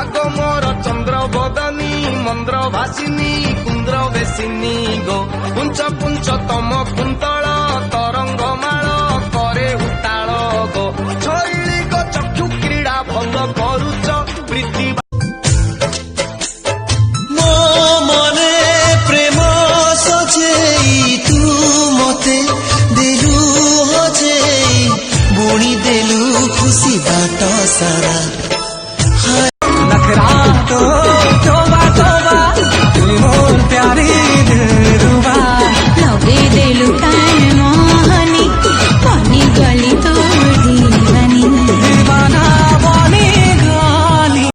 आग मोर चंद्र बदनी मंद्र भासिनी कुंद्र बेसिनी गो पुंच पुंच तम कुंतल तरंग माल करे उताल गो शैली गो चक्षु क्रीड़ा भंग करुच प्रीति मो मने प्रेम सजेई तू मते देलु हजेई बुणी देलु खुशी बाट सारा नखरा तो तोबा तोबा मोर प्यारी दिलरुबा लगे देलु कान मोहनी बनी गली तो दीवानी दीवाना बनी गली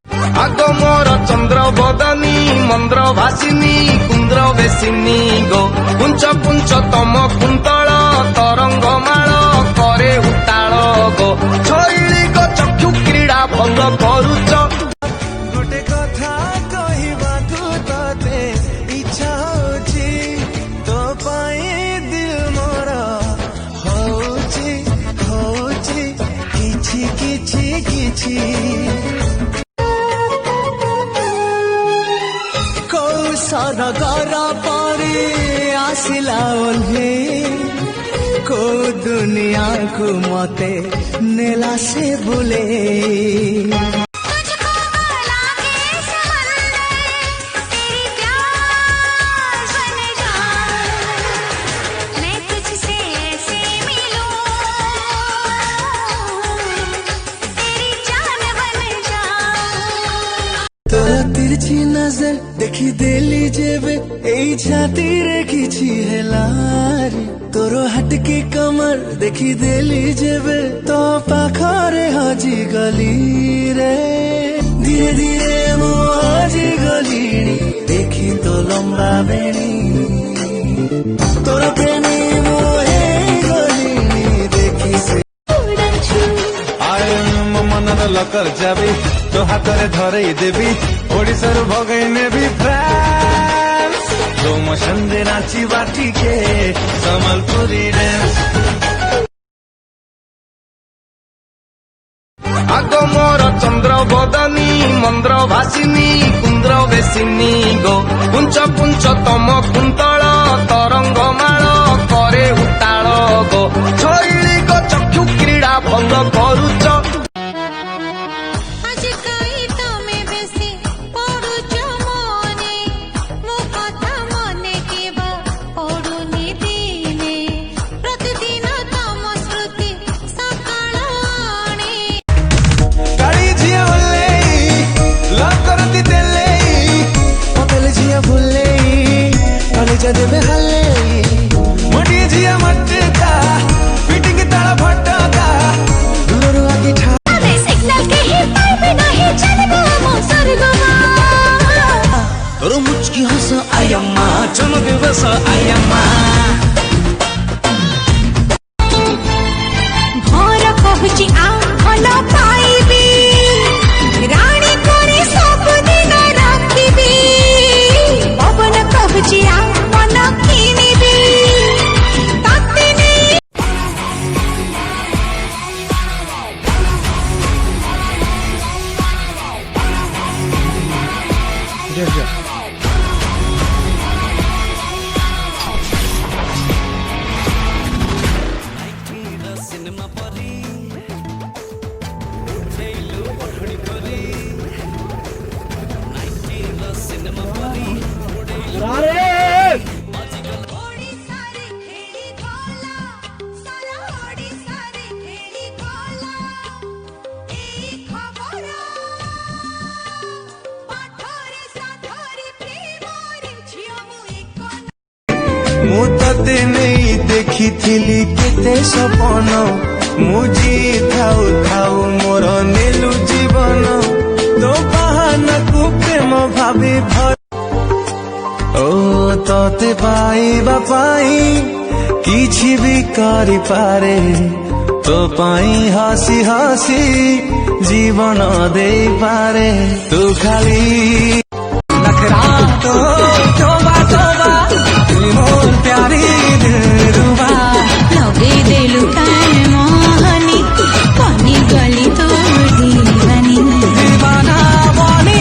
आग मोर चंद्र बदनी मंद्र भासिनी कुंद्र बेसिनी गो पुंच पुंच तम कुंतल तरंग माल करे उताल गो शैली गो चक्षु क्रीड़ा भंग करुच गोटे कथा कहबाकू तते इच्छा होची तो पाए दिल मोर होची होची किछि किछि किछि कौशल गर परी आसिला ओल्हे को दुनिया को मते नेला से बुले तोरा तिरछी नजर देखी देली जेबे एई छाती रे किछि हेलारी तोरो हटके कमर देखी देली जेबे तो पाखरे हजी गली रे धीरे धीरे मो हजी गली देखी तो लंबा बेणी तोरा प्रेमी मो हे गली देखी से मनर लकर जाबी तो हाथ रे धरई देवी ओडिशा रु भगई नेबी फ्रांस तो मसंदे नाची बाटी के संबलपुरी डांस आग मोर चंद्र बदनी मंद्र भासिनी कुंद्र बेसिनी गो पुंच पुंच तम कुंतल तरंग माल करे उताल गो शैली गो चक्षु क्रीड़ा भंग करुच देवे हले मोटी जिया मटका फिटिंग ताला फटका दूर आगे ठा सिग्नल के ही पाइप नहीं चलबो मो सरगमा तोरो मुचकी हंस आयम्मा चमक बस आयम्मा घर कहूची आ भलो पाइबी रानी करे सब दिन राखिबी पवन कहूची आ मन किनिबी ताते नहीं मु तते नहीं देखी थिली केते सपन मुझी थाउ थाउ मोर नेलु जीवन तो बहाना को प्रेम भाभी भर ओ तते पाइबा पाई किछि भी करि पारे तो पाई हसी हसी जीवन दे पारे तू खाली नखरा तो तोबा तोबा मोर प्यारी दिलरुबा लगे देलु कान मोहनी बनी गली तो दीवानी दीवाना बनी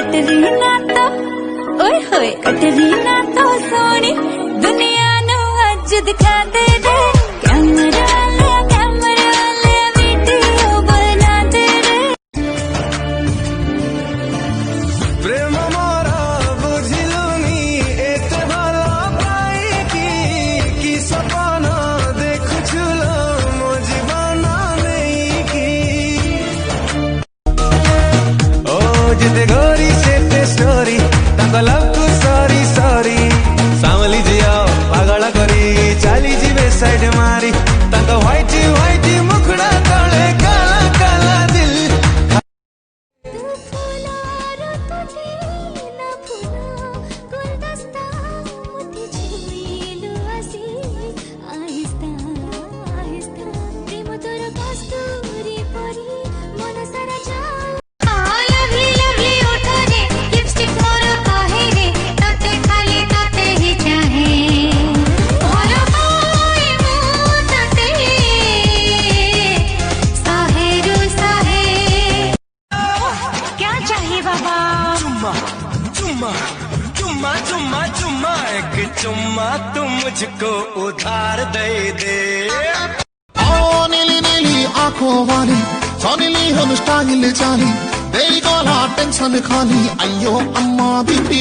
कटरीना तो ओए होए कटरीना तो सोनी दुनिया नु अज दिखा दे रे कैमरा ले वीडियो बना दे रे प्रेम मोरा बुझिलुनी एते भला पाई की सपन देखुछुलो मो जीवन नहीं की ओ जिते गोरी से ते स्टोरी तांको लव को सॉरी सॉरी सामली जियो पागल करी चाली जीवे साइड मारी तांको व्हाइट व्हाइट मुखड़ा तले काला काला दिल तू फुला रो तुझे ना फुला गुलदस्ता मुझे छुईलु आसी आहिस्ता आहिस्ता प्रेम तोर कस्तूरी परी मन सारा जा लवली उठरे लिपस्टिक मोर कहे रे तते खाली तते ही चाहे भल पाए मु तते साहेरु साहे क्या चाहिए बाबा चुम्मा चुम्मा चुम्मा चुम्मा चुम्मा एक चुम्मा तू मुझको उधार दे दे नीली नीली आंखों वाली सोनीली हम स्टाइल चाली तेरी गोला टेंशन खाली अयो अम्मा बीपी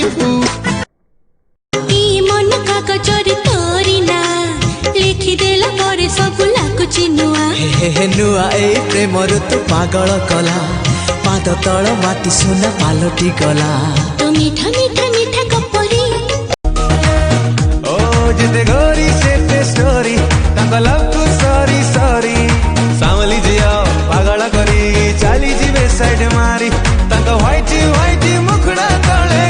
ई मन कागजर तोरी ना लिखि देला परे सब लाଗୁଛି ନୂଆ हे नुआ ए प्रेमर तू पागल कला पाद तल माटी सुना पालटी गला तो मीठा मीठा मीठा गप्परी ओ जिते गोरी से ते स्टोरी तांको लव को सॉरी सॉरी सामली जियो पागल करी चाली जीवे साइड मारी तांको व्हाइट व्हाइट मुखड़ा तले